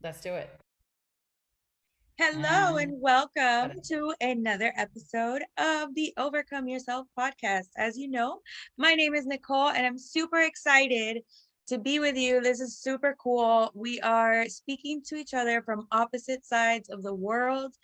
Let's do it. Hello And and welcome to another episode of the Overcome Yourself podcast. As you know, my name is Nicole and I'm super excited to be with you. This is super cool. We are speaking to each other from opposite sides of the world.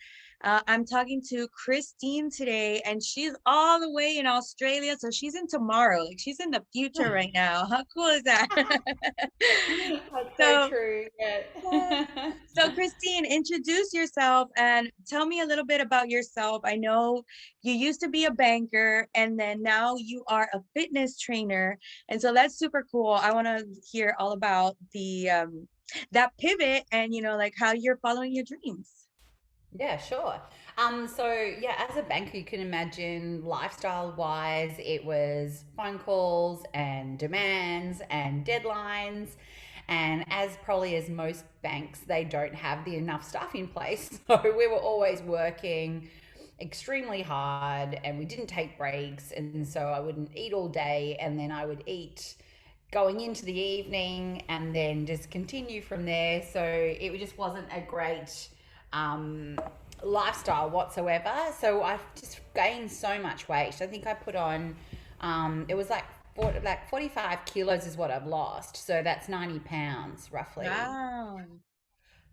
I'm talking to Christine today, and she's all the way in Australia. So she's in tomorrow, like she's in the future right now. How cool is that? that's so so, true. yeah. Yeah. So, Christine, introduce yourself and tell me a little bit about yourself. I know you used to be a banker and then now you are a fitness trainer. And so that's super cool. I want to hear all about the that pivot and like how you're following your dreams. Yeah, sure. As a banker, you can imagine lifestyle wise, it was phone calls and demands and deadlines. And as probably as most banks, they don't have the enough staff in place. So we were always working extremely hard and we didn't take breaks. And so I wouldn't eat all day and then I would eat going into the evening and then just continue from there. So it just wasn't a great um, lifestyle whatsoever. So I just gained so much weight. I think I put on, it was like 45 kilos is what I've lost. So that's 90 pounds roughly. Wow.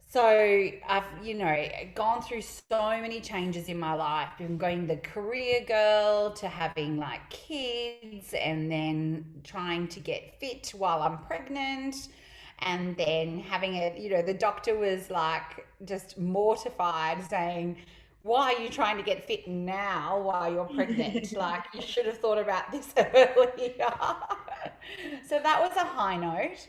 So I've gone through so many changes in my life, from going the career girl to having like kids and then trying to get fit while I'm pregnant and then having the doctor was like just mortified saying, why are you trying to get fit now while you're pregnant? Like you should have thought about this earlier. So that was a high note.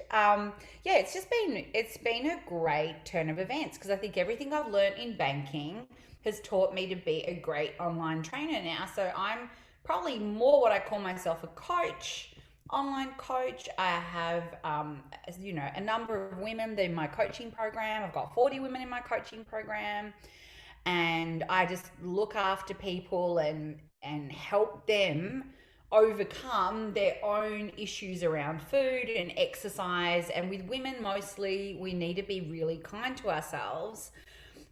Yeah, it's been a great turn of events because I think everything I've learned in banking has taught me to be a great online trainer now. So I'm probably more what I call myself a coach, online coach. I have, a number of women in my coaching program. I've got 40 women in my coaching program, and I just look after people and help them overcome their own issues around food and exercise. And with women mostly, we need to be really kind to ourselves.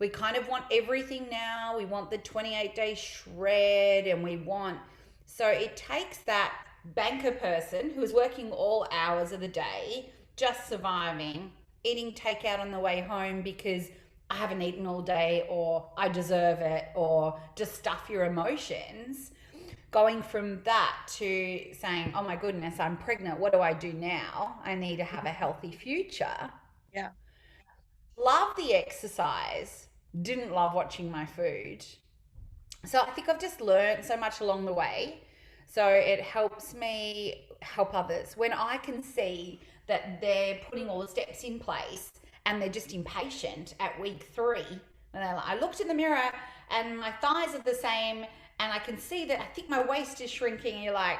We kind of want everything now. We want the 28-day shred and so it takes that banker person who's working all hours of the day, just surviving, eating takeout on the way home because I haven't eaten all day or I deserve it, or just stuff your emotions. Going from that to saying, oh my goodness, I'm pregnant. What do I do now? I need to have a healthy future. Yeah. Love the exercise, didn't love watching my food. So I think I've just learned so much along the way. So it helps me help others when I can see that they're putting all the steps in place and they're just impatient at week 3. And they're like, I looked in the mirror and my thighs are the same and I can see that I think my waist is shrinking. And you're like,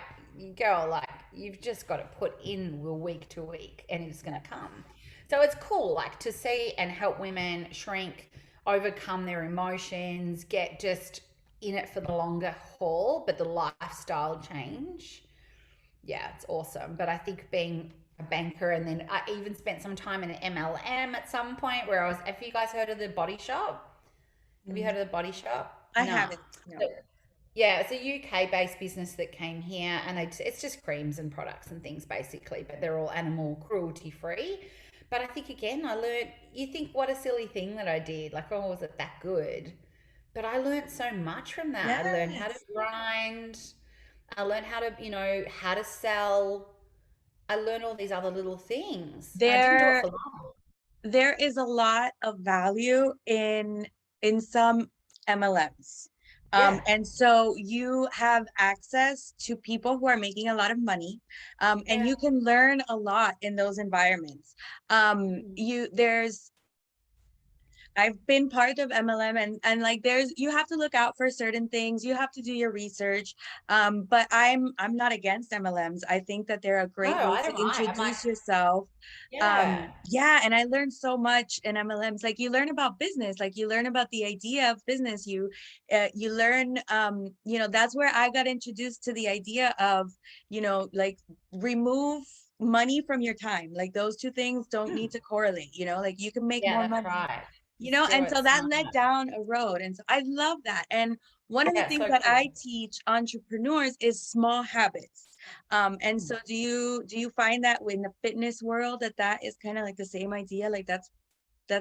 girl, like you've just got to put in the week to week and it's going to come. So it's cool, like to see and help women shrink, overcome their emotions, get just in it for the longer haul, but the lifestyle change. Yeah, it's awesome. But I think being a banker, and then I even spent some time in an MLM at some point where I was, have you guys heard of the Body Shop? Have you Mm, heard of the Body Shop? I No. haven't. No. So, yeah, it's a UK based business that came here and it's just creams and products and things basically, but they're all animal cruelty free. But I think again, I learned, you think what a silly thing that I did. Like, oh, was it that good? But I learned so much from that. I learned how to Yes. grind. I learned how to sell. I learned all these other little things. And I didn't do it There for long. there is a lot of value in some MLMs. Yeah. And so you have access to people who are making a lot of money, and Yeah. you can learn a lot in those environments. There's I've been part of MLM, and like there's you have to look out for certain things. You have to do your research. But I'm not against MLMs. I think that they're a No, great way I to don't mind. I'm like, introduce yourself. yeah. Yeah, and I learned so much in MLMs. Like you learn about business, like you learn about the idea of business. You learn that's where I got introduced to the idea of, like remove money from your time. Like those two things don't need to correlate, like you can make Yeah, more that's money, right. Just do and it so that led smart. down a road. And so I love that. And one of the Yeah, things so that cool. I teach entrepreneurs is small habits. And Mm. so do you find that in the fitness world that is kind of like the same idea? Like that's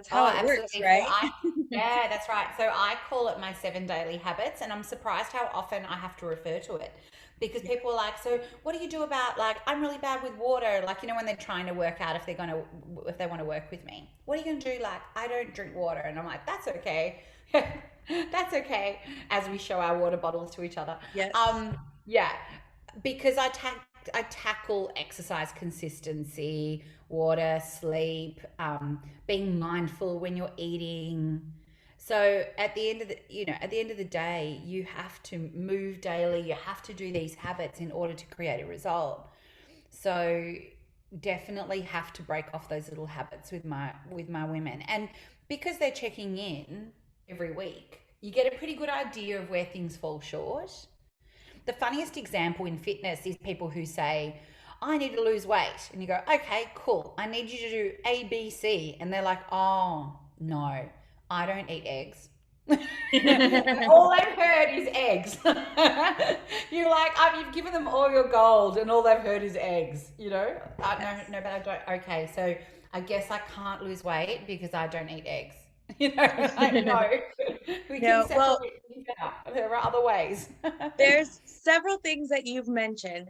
how Oh, it works, absolutely. right? Yeah, that's right. So I call it my 7 daily habits, and I'm surprised how often I have to refer to it because Yeah. people are like, so what do you do about like, I'm really bad with water. Like, when they're trying to work out if they want to work with me, what are you going to do? Like, I don't drink water. And I'm like, that's okay. That's okay. As we show our water bottles to each other. Yes. Yeah, because I tackle exercise consistency, water, sleep, being mindful when you're eating. So at the end of the day, you have to move daily. You have to do these habits in order to create a result. So definitely have to break off those little habits with my women, and because they're checking in every week, you get a pretty good idea of where things fall short. The funniest example in fitness is people who say, I need to lose weight. And you go, okay, cool. I need you to do A, B, C. And they're like, oh, no, I don't eat eggs. And all they've heard is eggs. You're like, you've given them all your gold and all they've heard is eggs, Yes. No, but I don't. Okay, so I guess I can't lose weight because I don't eat eggs. Like, no, we can No, well, separate things out. There are other ways. there's several things that you've mentioned.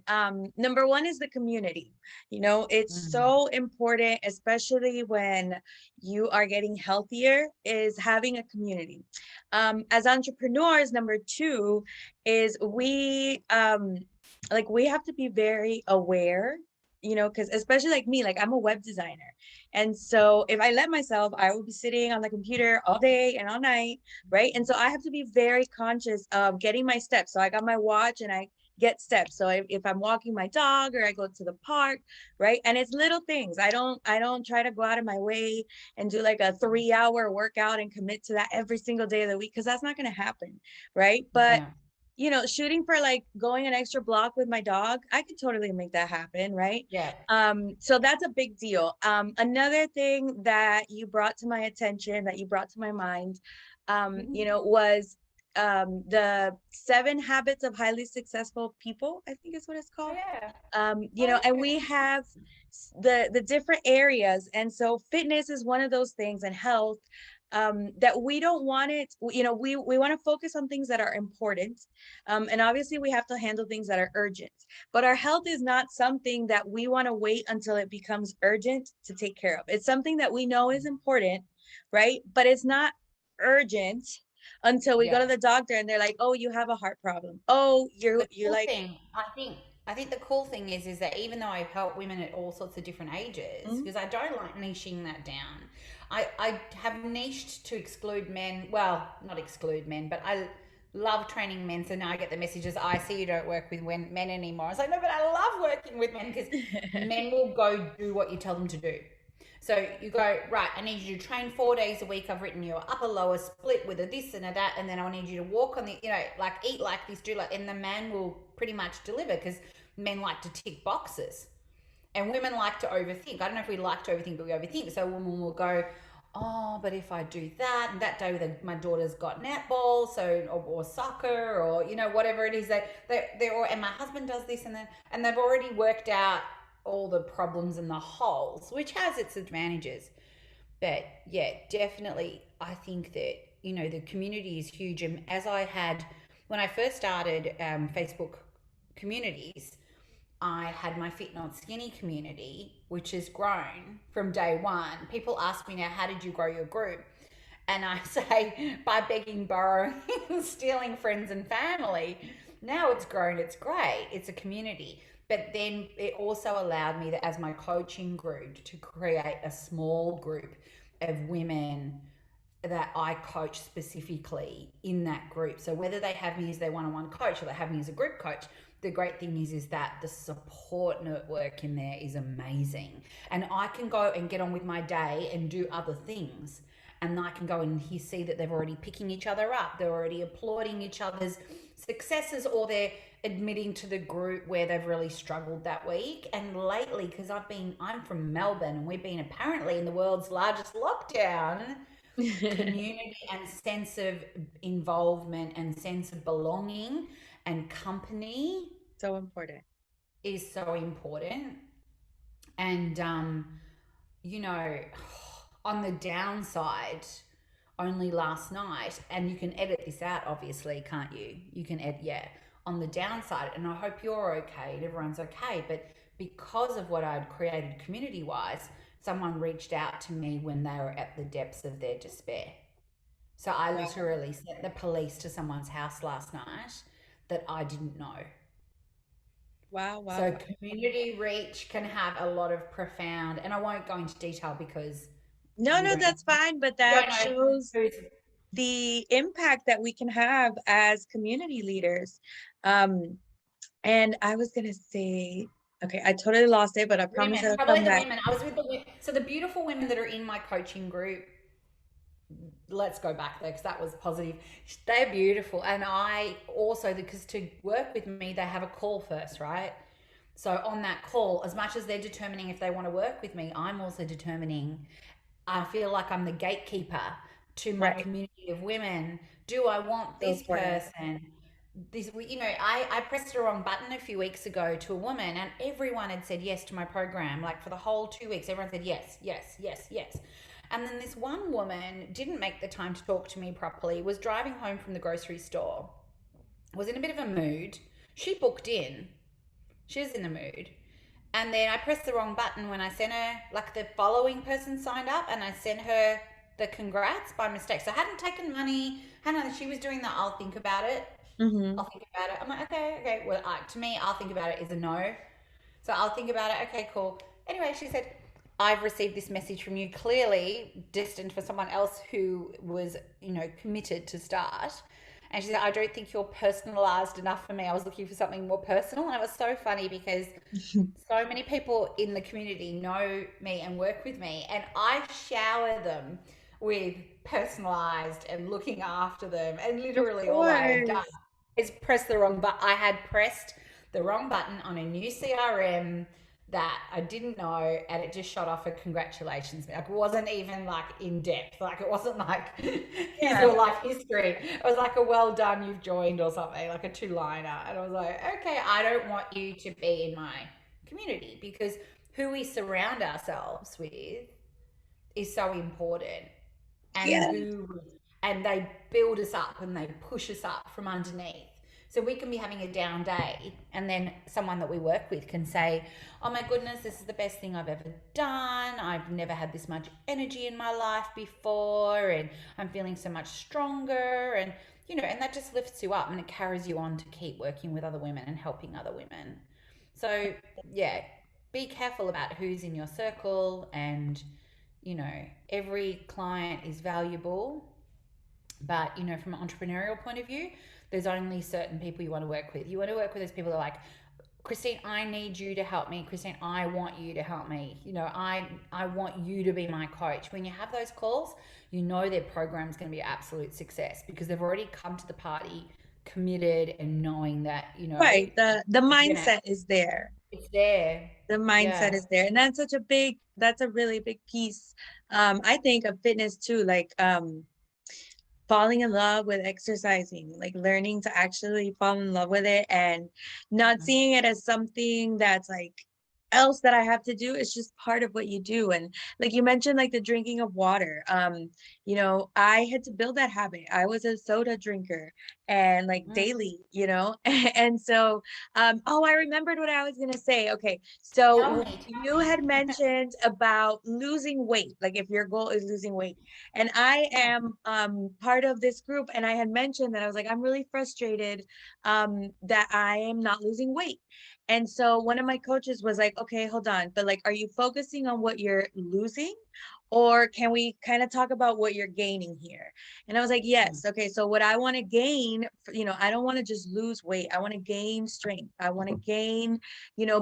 Number one is the community. It's Mm. so important, especially when you are getting healthier, is having a community. As entrepreneurs, number two is we have to be very aware, because especially like me, like I'm a web designer. And so if I let myself, I will be sitting on the computer all day and all night, right? And so I have to be very conscious of getting my steps. So I got my watch and I get steps. So if I'm walking my dog or I go to the park, right? And it's little things. I don't try to go out of my way and do like a 3-hour workout and commit to that every single day of the week, because that's not going to happen, right? But Yeah. shooting for like going an extra block with my dog, I could totally make that happen, right? Yeah. So that's a big deal. Another thing that you brought to my attention, that you brought to my mind, was the 7 habits of highly successful people, I think is what it's Oh called. yeah. And Okay. we have the different areas, and so fitness is one of those things, and health, that we don't want it, we want to focus on things that are important, and obviously we have to handle things that are urgent, but our health is not something that we want to wait until it becomes urgent to take care of. It's something that we know is important, right? But it's not urgent until we go Yeah. to the doctor and they're like, oh, you have a heart problem, oh, The you're cool like, thing, I think the cool thing is that even though I help women at all sorts of different ages, mm, because I don't like niching that down, I have niched to exclude men. Well, not exclude men, but I love training men. So now I get the messages, I see you don't work with men anymore. I was like, no, but I love working with men because men will go do what you tell them to do. So you go, right, I need you to train 4 days a week. I've written your upper lower split with a this and a that. And then I need you to walk on the, like eat like this, do like, and the man will pretty much deliver because men like to tick boxes and women like to overthink. I don't know if we like to overthink, but we overthink. So a woman will go, oh, but if I do that, and that day my daughter's got netball, so or soccer, or whatever it is that they're all, and my husband does this, and they've already worked out all the problems and the holes, which has its advantages. But yeah, definitely, I think that the community is huge. And as I had when I first started Facebook communities, I had my Fit Not Skinny community, which has grown from day one. People ask me now, how did you grow your group? And I say, by begging, borrowing, and stealing friends and family. Now it's grown, it's great, it's a community. But then it also allowed me, that as my coaching grew, to create a small group of women that I coach specifically in that group. So whether they have me as their one-on-one coach or they have me as a group coach, the great thing is that the support network in there is amazing. And I can go and get on with my day and do other things. And I can go and see that they're already picking each other up. They're already applauding each other's successes, or they're admitting to the group where they've really struggled that week. And lately, because I'm from Melbourne, and we've been apparently in the world's largest lockdown, community and sense of involvement and sense of belonging and company So important. is so important. And you know, on the downside, only last night, and you can edit this out, obviously, can't you? You can edit, yeah. On the downside, and I hope you're okay and everyone's okay, but because of what I'd created community wise, someone reached out to me when they were at the depths of their despair. So I Wow. literally sent the police to someone's house last night that I didn't know. Wow. Wow. So Wow. community reach can have a lot of profound, and I won't go into detail because No, we no, don't that's fine. But we don't that know shows who's. the impact that we can have as community leaders. Um, and I was gonna say, okay, I totally lost it, but I promise Women, it'll probably come the back. women. I was with the women. So the beautiful women that are in my coaching group, let's go back there because that was positive. They're beautiful. And I also, because to work with me, they have a call first, right? So on that call, as much as they're determining if they want to work with me, I'm also determining, I feel like I'm the gatekeeper to my Right. community of women. Do I want So this important. person? I pressed the wrong button a few weeks ago to a woman, and everyone had said yes to my program. Like for the whole 2 weeks, everyone said yes, yes, yes, yes. And then this one woman didn't make the time to talk to me properly, was driving home from the grocery store, was in a bit of a mood. She booked in, she was in the mood. And then I pressed the wrong button when I sent her, like the following person signed up, and I sent her the congrats by mistake. So I hadn't taken money. Hannah, she was doing the I'll think about it. Mm-hmm. I'll think about it. I'm like, okay, okay. Well, to me, I'll think about it is a no. So I'll think about it. Okay, cool. Anyway, she said, I've received this message from you, clearly destined for someone else who was, committed to start. And she said, I don't think you're personalized enough for me. I was looking for something more personal. And it was so funny because so many people in the community know me and work with me, and I shower them with personalized and looking after them. And Of literally all I had done course. is press the wrong button. I had pressed the wrong button on a new CRM that I didn't know, and it just shot off a congratulations. Like it wasn't even like in depth. Like it wasn't like here's Yeah. your life history. It was like a well done, you've joined or something, like a two-liner. And I was like, okay, I don't want you to be in my community, because who we surround ourselves with is so important. and Yeah. who and they build us up and they push us up from underneath. So we can be having a down day, and then someone that we work with can say, oh my goodness, this is the best thing I've ever done. I've never had this much energy in my life before, and I'm feeling so much stronger. And and that just lifts you up, and it carries you on to keep working with other women and helping other women. So yeah, be careful about who's in your circle. And every client is valuable, but from an entrepreneurial point of view, there's only certain people you want to work with. You want to work with those people that are like, Christine, I need you to help me. Christine, I want you to help me. I want you to be my coach. When you have those calls, their program's going to be an absolute success, because they've already come to the party committed and knowing that Right. The you know mindset is there. it's there. The mindset Yeah. is there. And that's a really big piece. I think of fitness too, like falling in love with exercising, like learning to actually fall in love with it and not seeing it as something that's like else that I have to do. It's just part of what you do. And like you mentioned, like the drinking of water. I had to build that habit. I was a soda drinker and like Mm. daily, and so oh, I remembered what I was gonna say. Okay. Tell So me, you tell had me. mentioned about losing weight, like if your goal is losing weight. And I Yeah. am part of this group, and I had mentioned that I was like, I'm really frustrated that I am not losing weight. And so one of my coaches was like, okay, hold on, but like, are you focusing on what you're losing, Or can we kind of talk about what you're gaining here? And I was like, Mm. yes. Okay. So what I want to gain, I don't want to just lose weight. I want to gain strength. I want to gain,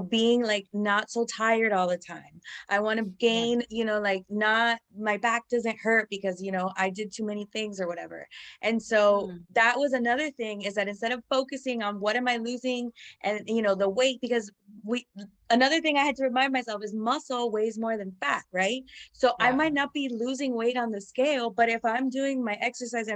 being like not so tired all the time. I want to Yeah. gain, like not, my back doesn't hurt because, I did too many things or whatever. And so Mm. that was another thing, is that instead of focusing on what am I losing and, the weight, because another thing I had to remind myself is muscle weighs more than fat, right? So I Yeah. might not be losing weight on the scale, but if I'm doing my exercise,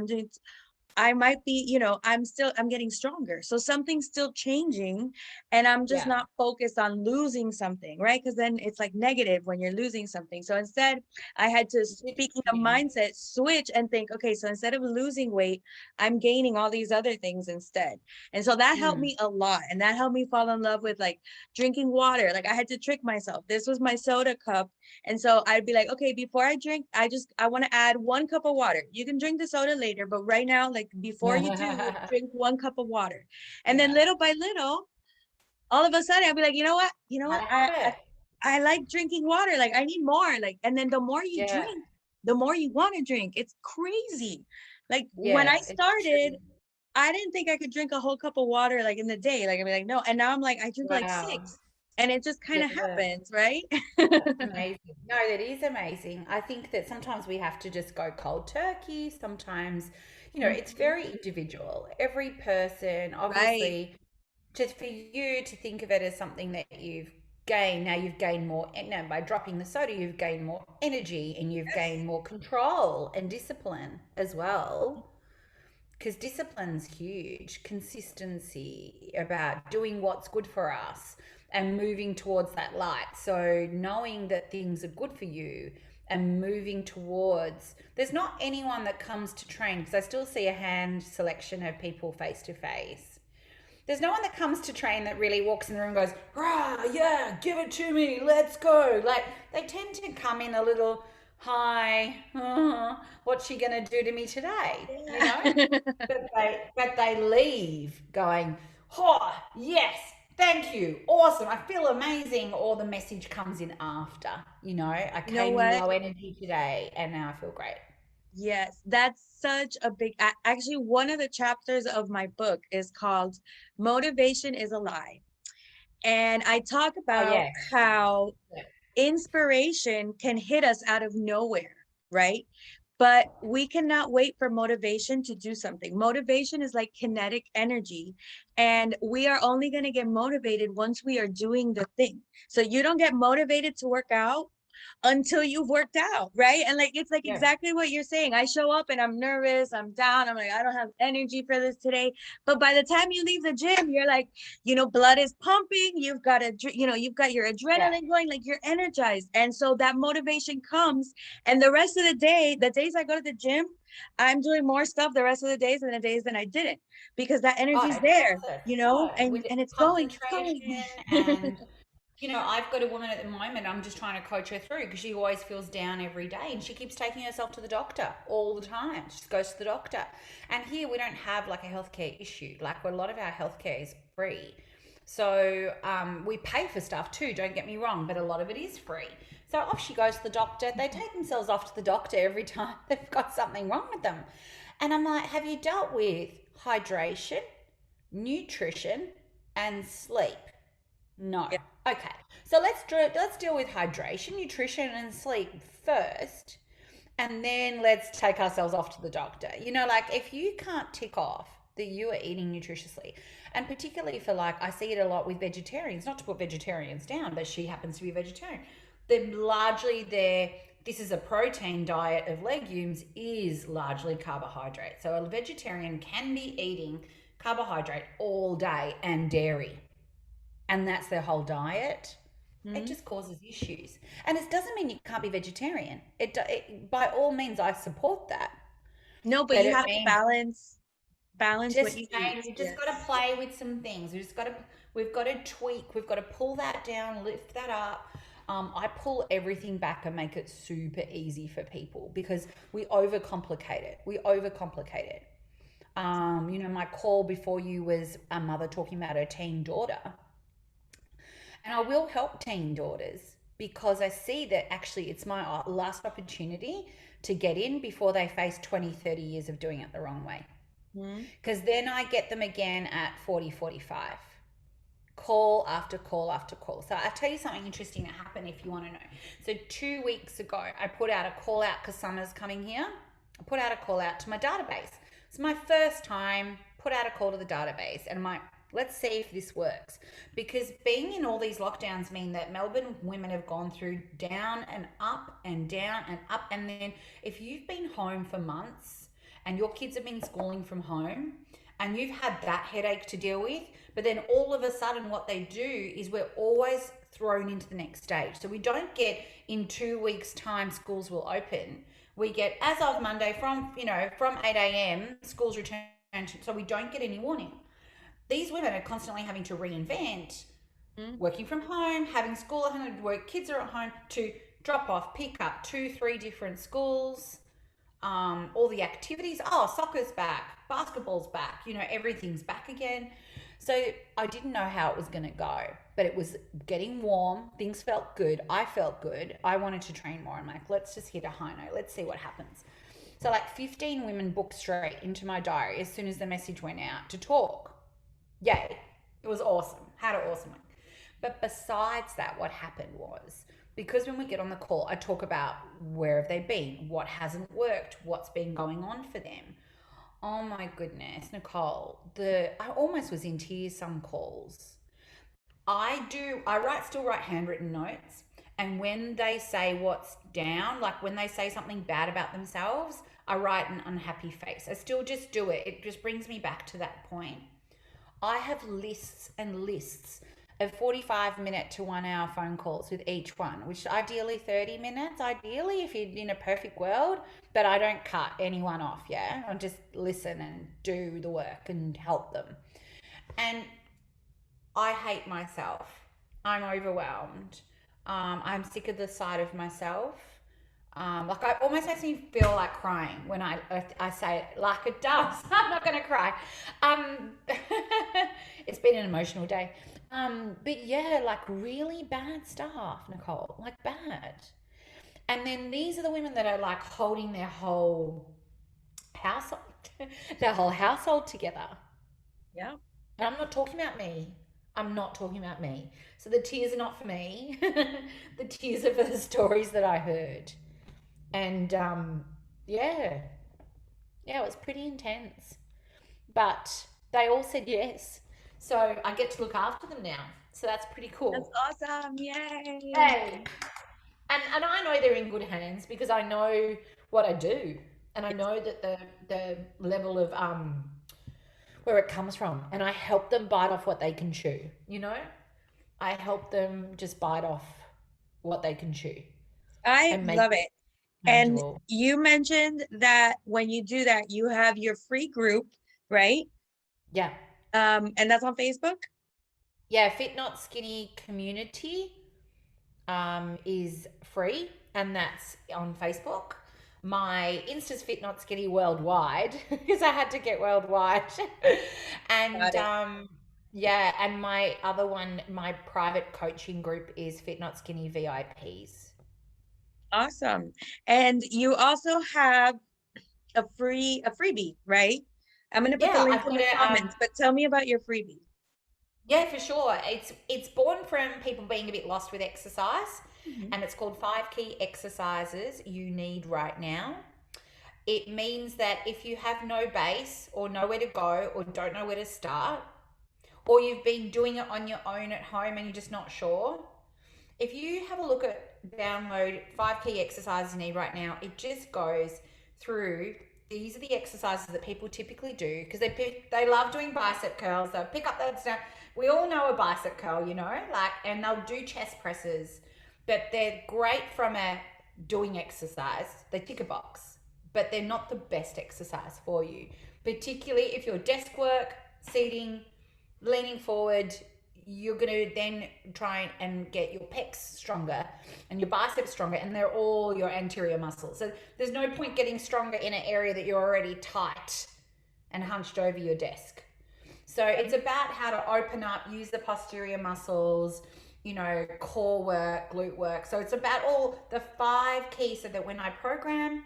I might be, I'm getting stronger. So something's still changing, and I'm just Yeah. not focused on losing something, right? Because then it's like negative when you're losing something. So instead, I had to, It's speaking of interesting. mindset, switch and think, okay, so instead of losing weight, I'm gaining all these other things instead. And so that helped Mm. me a lot. And that helped me fall in love with like drinking water. Like I had to trick myself. This was my soda cup. And so I'd be like, okay, before I drink, I want to add 1 cup of water. You can drink the soda later, but right now, like before you do, drink 1 cup of water. And then Yeah. little by little, all of a sudden I'll be like, you know what? You know Had what? a I habit. I like drinking water. Like I need more. Like, and then the more you Yeah. drink, the more you want to drink. It's crazy. Like when I Yeah. It's started, true. I didn't think I could drink a whole cup of water like in the day. Like I'd be like, no. And now I'm like, I drink like Wow. six. And it just kind of Yeah. happens, right? That's amazing. No, that is amazing. I think that sometimes we have to just go cold turkey. Sometimes, it's Mhm. very individual. Every person, Right. obviously, just for you to think of it as something that you've gained. Now you've gained more, now by dropping the soda, you've gained more energy and you've gained more control and discipline as well. Because discipline's huge, consistency about doing what's good for us and moving towards that light. So knowing that things are good for you and moving towards, there's not anyone that comes to train, because I still see a hand selection of people face to face. There's no one that comes to train that really walks in the room and goes, rah, yeah, give it to me, let's go. Like, they tend to come in a little, hi, what's she going to do to me today? You know? Yeah. But they leave going, oh, yes, thank you, awesome, I feel amazing. Or the message comes in after, I You know came in what? low energy today and now I feel great. Yes, that's such a big, actually, one of the chapters of my book is called Motivation is a Lie. And I talk Oh, about yeah. how Yeah. inspiration can hit us out of nowhere, right? But we cannot wait for motivation to do something. Motivation is like kinetic energy, and we are only going to get motivated once we are doing the thing. So you don't get motivated to work out until you've worked out, right? And like it's like Yeah. exactly what you're saying. I show up and I'm nervous, I'm down, I'm like, I don't have energy for this today. But by the time you leave the gym, you're like, blood is pumping, you've got you've got your Yeah. adrenaline going, like you're energized. And so that motivation comes. And the rest of the day, the days I go to the gym, I'm doing more stuff the rest of the days than the days that I didn't, because that Oh, energy's it there, does it. Oh, with and it's going, it's concentration going. and I've got a woman at the moment, I'm just trying to coach her through because she always feels down every day and she keeps taking herself to the doctor all the time. She just goes to the doctor. And here we don't have like a healthcare issue. Like a lot of our healthcare is free. So we pay for stuff too, don't get me wrong, but a lot of it is free. So off she goes to the doctor. They take themselves off to the doctor every time they've got something wrong with them. And I'm like, have you dealt with hydration, nutrition, and sleep? No. Yeah. Okay. So let's deal with hydration, nutrition, and sleep first, and then let's take ourselves off to the doctor. Like if you can't tick off that you are eating nutritiously, and particularly for like I see it a lot with vegetarians. Not to put vegetarians down, but she happens to be a vegetarian. They're largely their this is a protein diet of legumes is largely carbohydrate. So a vegetarian can be eating carbohydrate all day and dairy, and that's their whole diet. It Mhm. just causes issues. And it doesn't mean you can't be vegetarian. By all means, I support that. No, but But you it have to means balance what just you eat. change. We just got to Yes. play with some things. We've got to tweak. We've got to pull that down, lift that up. I pull everything back and make it super easy for people because we overcomplicate it. My call before you was a mother talking about her teen daughter. And I will help teen daughters. because I see that actually it's my last opportunity to get in before they face 20, 30 years of doing it the wrong way. Mhm. Because then I get them again at 40, 45. Call after call after call. So I'll tell you something interesting that happened if you want to know. So 2 weeks ago, I put out a call out because summer's coming here. I put out a call out to my database. It's my first time put out a call to the database, and I'm like, let's see if this works. Because being in all these lockdowns mean that Melbourne women have gone through down and up and down and up. And then if you've been home for months and your kids have been schooling from home and you've had that headache to deal with, but then all of a sudden what they do is we're always thrown into the next stage. So we don't get in 2 weeks' time schools will open. We get as of Monday from 8 a.m. schools return, so we don't get any warning. These women are constantly having to reinvent, working from home, having school at home, work, kids are at home, to drop off, pick up 2-3 different schools, all the activities. Oh, soccer's back, basketball's back, everything's back again. So I didn't know how it was going to go, but it was getting warm. Things felt good. I felt good. I wanted to train more. I'm like, let's just hit a high note. Let's see what happens. So like 15 women booked straight into my diary as soon as the message went out to talk. Yay. It was awesome. Had an awesome one. But besides that, what happened was, because when we get on the call, I talk about where have they been, what hasn't worked, what's been going on for them. Oh my goodness, Nicole, I almost was in tears some calls. I still write handwritten notes. And when they say what's down, like when they say something bad about themselves, I write an unhappy face. I still just do it. It just brings me back to that point. I have lists and lists of 45-minute to 1 hour phone calls with each one, which ideally 30 minutes, ideally if you're in a perfect world, but I don't cut anyone off, yeah? I just listen and do the work and help them. And I hate myself. I'm overwhelmed. I'm sick of the sight of myself. Like it almost makes me feel like crying when I say it like it does. I'm not going to cry. It's been an emotional day. But yeah, like really bad stuff, Nicole, like bad. And then these are the women that are like holding their whole household, their whole household together. Yeah. And I'm not talking about me. I'm not talking about me. So the tears are not for me. The tears are for the stories that I heard. And yeah, it was pretty intense. But they all said yes. So I get to look after them now. So that's pretty cool. That's awesome. Yay. Hey. And I know they're in good hands because I know what I do. And I know that the level of where it comes from. And I help them bite off what they can chew, I help them just bite off what they can chew. I love it. And Manageable. you mentioned that when you do that, you have your free group, right? Yeah. And that's on Facebook? Yeah, Fit Not Skinny Community is free, and that's on Facebook. My Insta's Fit Not Skinny Worldwide because I had to get worldwide. And yeah, and my other one, my private coaching group is Fit Not Skinny VIPs. Awesome. And you also have a freebie, right? I'm gonna put the link in the comments, but tell me about your freebie. Yeah, for sure. It's born from people being a bit lost with exercise, and it's called 5 Key Exercises You Need Right Now. It means that if you have no base or nowhere to go or don't know where to start, or you've been doing it on your own at home and you're just not sure, if you have a look at download 5 Key Exercises You Need Right Now, it just goes through. These are the exercises that people typically do because they love doing bicep curls. They'll pick up that stuff. We all know a bicep curl, and they'll do chest presses, but they're great from a doing exercise. They tick a box, but they're not the best exercise for you, particularly if you're desk work, seating, leaning forward. You're going to then try and get your pecs stronger and your biceps stronger, and they're all your anterior muscles. So there's no point getting stronger in an area that you're already tight and hunched over your desk. So it's about how to open up, use the posterior muscles, core work, glute work. So it's about all the 5 keys, so that when I program,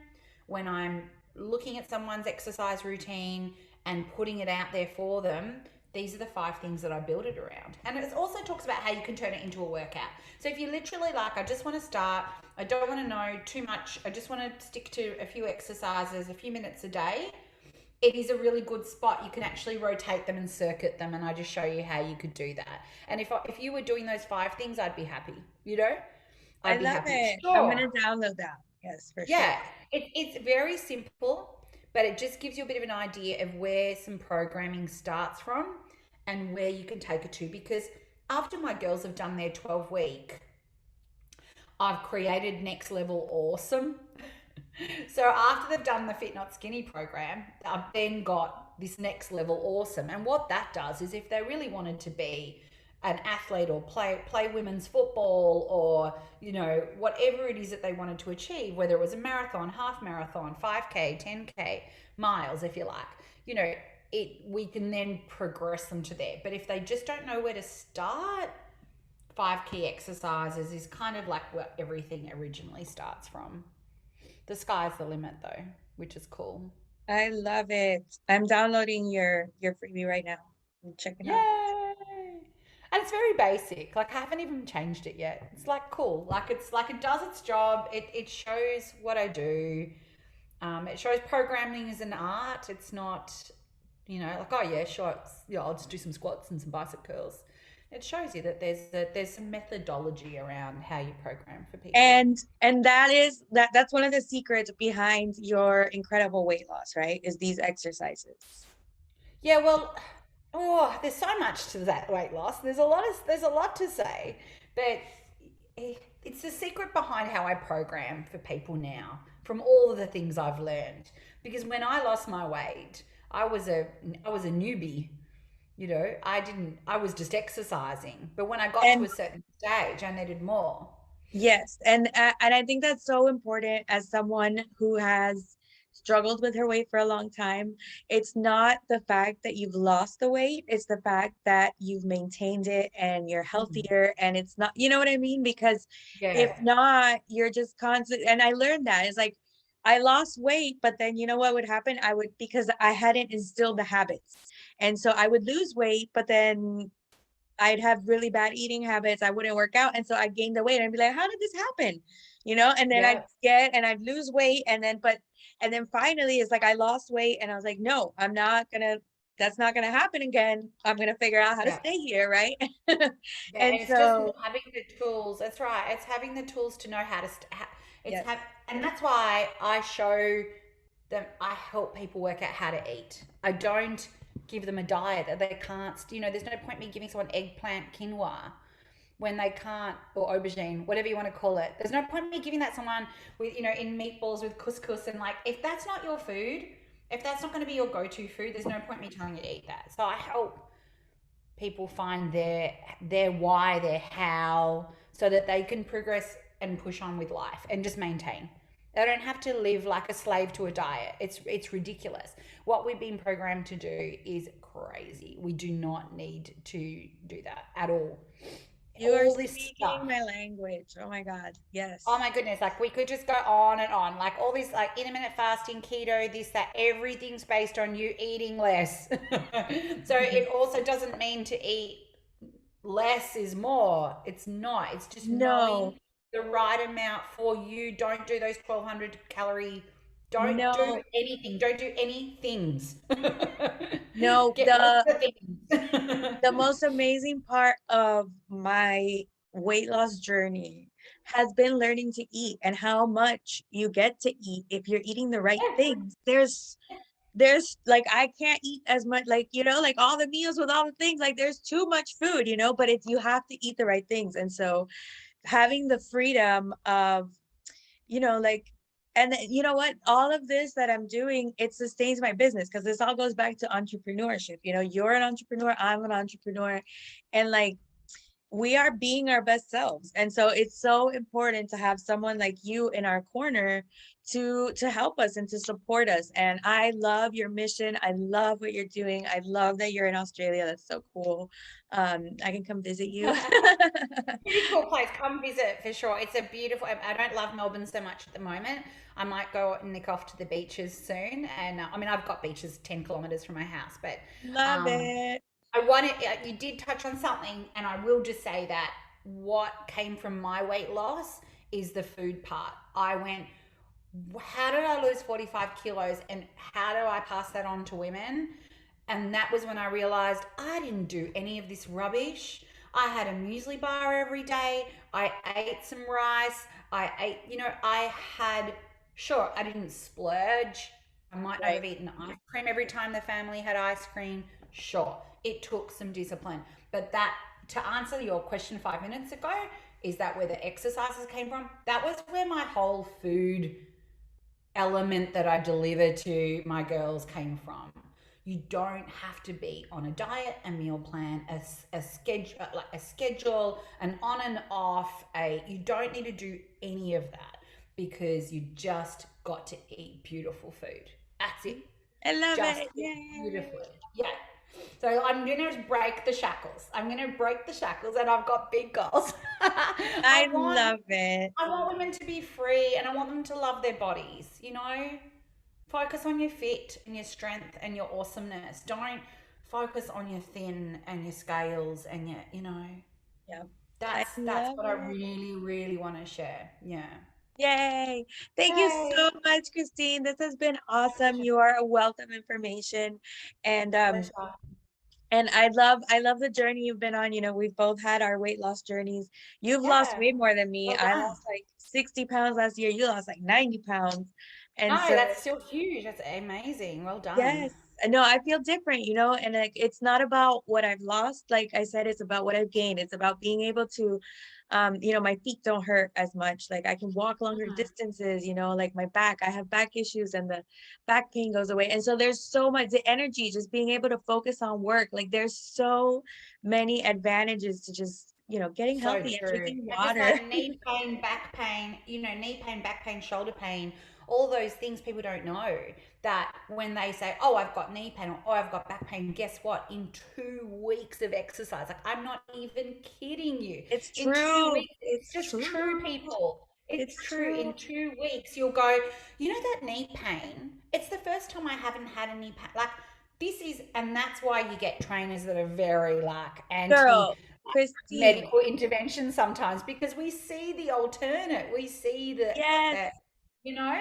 when I'm looking at someone's exercise routine and putting it out there for them, these are the 5 things that I build it around. And it also talks about how you can turn it into a workout. So if you literally like, I just want to start, I don't want to know too much, I just want to stick to a few exercises, a few minutes a day, it is a really good spot. You can actually rotate them and circuit them, and I just show you how you could do that. And if you were doing those 5 things, I'd be happy. I I'd be love happy. it. I'm Sure. gonna download that. Yes, for sure. Yeah, it's very simple, but it just gives you a bit of an idea of where some programming starts from and where you can take it to. Because after my girls have done their 12-week, I've created Next Level Awesome. So after they've done the Fit Not Skinny program, I've then got this Next Level Awesome. And what that does is, if they really wanted to be an athlete or play women's football, or whatever it is that they wanted to achieve, whether it was a marathon, half marathon, 5K, 10K miles, if you like, we can then progress them to there. But if they just don't know where to start, 5 key exercises is kind of like where everything originally starts from. The sky's the limit, though, which is cool. I love it. I'm downloading your freebie right now. I'm checking out. Yay! And it's very basic. Like, I haven't even changed it yet. It's like cool. Like, it's like it does its job. It shows what I do. It shows programming is an art. It's not, like, oh yeah, sure, I'll just do some squats and some bicep curls. It shows you that there's some methodology around how you program for people. And that's one of the secrets behind your incredible weight loss, right? Is these exercises. Yeah, well, there's so much to that weight loss. There's a lot to say, but it's the secret behind how I program for people now, from all of the things I've learned. Because when I lost my weight, I was a newbie. I was just exercising. But when I got to And a certain stage, I needed more. yes, and I think that's so important as someone who has struggled with her weight for a long time. It's not the fact that you've lost the weight, it's the fact that you've maintained it and you're Mhm. healthier, and it's not, you know what I mean? Because if Yeah, not, you're just constant. And I learned that it's like I lost weight, but then you know what would happen? I would, because I hadn't instilled the habits. And so I would lose weight, but then I'd have really bad eating habits. I wouldn't work out. And so I gained the weight and I'd be like, how did this happen? And then I'd yeah, get and I'd lose weight. And then finally it's like I lost weight and I was like, no, that's not gonna happen again. I'm gonna figure out how to yeah. stay here, right? Yeah, And and it's just so having the tools. That's right. It's having the tools to know how to. It's yes. have, and that's why I show them. I help people work out how to eat. I don't give them a diet that they can't. There's no point me giving someone eggplant quinoa when they can't, or aubergine, whatever you want to call it. There's no point me giving that someone with in meatballs with couscous, and like, if that's not your food, if that's not going to be your go-to food, there's no point me telling you to eat that. So I help people find their why, their how, so that they can progress and push on with life and just maintain. They don't have to live like a slave to a diet. It's ridiculous. What we've been programmed to do is crazy. We do not need to do that at all. You are All this speaking stuff. my language. Oh my God. Oh Yes. my goodness, like we could just go on and on. Like all this like intermittent fasting, keto, this, that, everything's based on you eating less. So it also doesn't mean to eat less is more. It's not. It's just No, knowing the right amount for you. Don't do those 1,200 calorie. Don't do no, anything. Don't do any things. no. Get rid of the things. The most amazing part of my weight loss journey has been learning to eat and how much you get to eat if you're eating the right things. There's like I can't eat as much, like like all the meals with all the things, like there's too much food, but it's you have to eat the right things. And so having the freedom of like, and you know what, all of this that I'm doing, it sustains my business, because this all goes back to entrepreneurship. You're an entrepreneur, I'm an entrepreneur, and like we are being our best selves. And so it's so important to have someone like you in our corner to help us and to support us. And I love your mission. I love what you're doing. I love that you're in Australia. That's so cool. I can come visit you. Pretty cool place. Come visit for sure. It's a beautiful. I don't love Melbourne so much at the moment. I might go and nick off to the beaches soon. And I mean, I've got beaches 10 kilometers from my house, but Love um, it. I wanted. You did touch on something, and I will just say that what came from my weight loss is the food part. I went, how did I lose 45 kilos, and how do I pass that on to women? And that was when I realized I didn't do any of this rubbish. I had a muesli bar every day. I ate some rice. I ate, I had, sure, I didn't splurge. I might not Right. have eaten ice cream every time the family had ice cream. Sure, it took some discipline. But that, to answer your question 5 minutes ago, is that where the exercises came from? That was where my whole food element that I deliver to my girls came from. You don't have to be on a diet, a meal plan, a schedule, like a schedule, an on and off. You don't need to do any of that because you just got to eat beautiful food. That's it. I love Just it. eat Yay. beautifully. Yeah. So I'm gonna break the shackles. I'm gonna break the shackles, and I've got big goals. I I want love it. I want women to be free, and I want them to love their bodies, Focus on your fit and your strength and your awesomeness. Don't focus on your thin and your scales and Yeah. I that's love what I it. really, really want to share. Yeah. Yay. Thank you Yay. so much, Christine. This has been My awesome. pleasure. You are a wealth of information. And Pleasure. and I love the journey you've been on. You know, we've both had our weight loss journeys. You've lost Yeah. way more than me. Well I done. lost like 60 pounds last year. You lost like 90 pounds. And No, so that's still huge. That's amazing. Well done. yes. No, I feel different, and like it's not about what I've lost. Like I said, it's about what I've gained. It's about being able to, my feet don't hurt as much. Like I can walk longer Mm, distances, like my back, I have back issues and the back pain goes away. And so there's so much the energy, just being able to focus on work. Like there's so many advantages to just, getting so healthy and true. drinking And just water. that knee pain, back pain, knee pain, back pain, shoulder pain, all those things people don't know that when they say, oh, I've got knee pain or oh, I've got back pain, guess what? In 2 weeks of exercise, like I'm not even kidding you. It's In two true. weeks, it's just true, True. people. It's It's true. true. In 2 weeks, you'll go, that knee pain? It's the first time I haven't had a knee pain. Like, this is, and that's why you get trainers that are very like anti Girl, Christine. medical intervention sometimes because we see the alternate. We see Yes. that you know.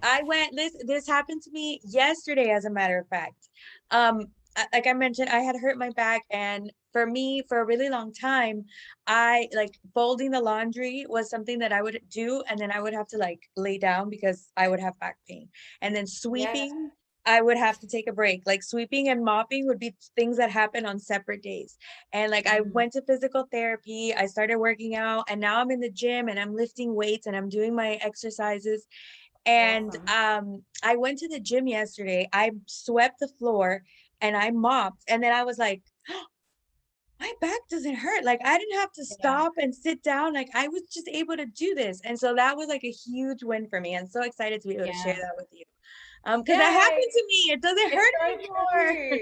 I went this happened to me yesterday, as a matter of fact. Like I mentioned, I had hurt my back, and for me, for a really long time, I like folding the laundry was something that I would do, and then I would have to like lay down because I would have back pain. And then Yeah. sweeping, I would have to take a break. Like sweeping and mopping would be things that happen on separate days. And like I Mm, went to physical therapy, I started working out, and now I'm in the gym and I'm lifting weights and I'm doing my exercises. And awesome. I went to the gym yesterday. I swept the floor and I mopped. And then I was like, my back doesn't hurt. Like I didn't have to Yeah. stop and sit down. Like I was just able to do this. And so that was like a huge win for me. I'm so excited to be able to share Yeah. that with you. Because that Yay. happened to me. It doesn't It's hurt so anymore. true.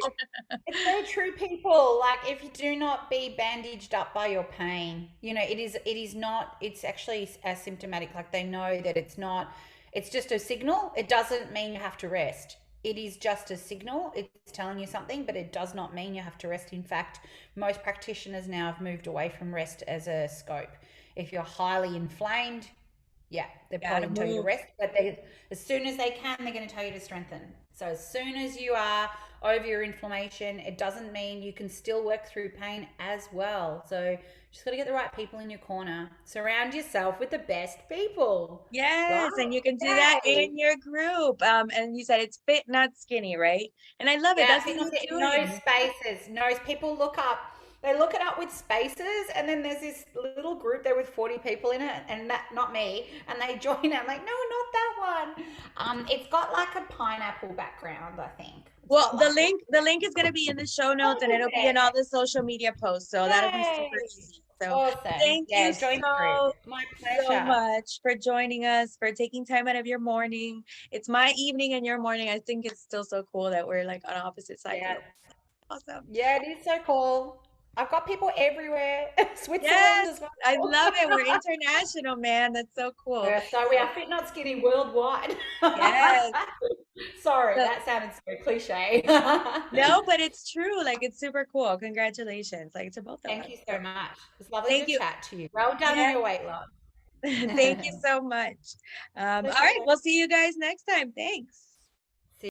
It's so true, people. Like, if you do not be bandaged up by your pain, it is not, it's actually asymptomatic. Like, they know that it's not, it's just a signal. It doesn't mean you have to rest. It is just a signal. It's telling you something, but it does not mean you have to rest. In fact, most practitioners now have moved away from rest as a scope. If you're highly inflamed, yeah, they're probably Gotta going to tell you to move. rest, but as soon as they can, they're going to tell you to strengthen. So as soon as you are over your inflammation, it doesn't mean you can still work through pain as well. So just got to get the right people in your corner. Surround yourself with the best people, right? Yes, and you can do that Yay. in your group. And you said it's fit, not skinny, right? And I love it. Yeah, That's what fitness, you're no doing. spaces. No, people they look it up with spaces, and then there's this little group there with 40 people in it, and that, not me, and they join it. I'm like, no, not that one. It's got like a pineapple background, I think. It's Well, got the like link, the link is going to be in the show notes and it'll be in all 100%. the social media posts. So that'll be super Yay. easy. So Awesome. thank you Yeah, join the group. so, My so pleasure. much for joining us, for taking time out of your morning. It's my evening and your morning. I think it's still so cool that we're like on opposite sides of Yeah. the world. Awesome. Yeah, it is so cool. I've got people everywhere. Switzerland Yes, as well. I love it. We're international, man. That's so cool. So we are fit, not skinny worldwide. Yes. Sorry, So, that sounded so cliche. no, but it's true. Like it's super cool. Congratulations, like to both of Thank us. you So so much. It's lovely thank to you. chat to you. Well done on Yeah. your weight loss. Thank you so much. All right, Pleasure. we'll see you guys next time. Thanks.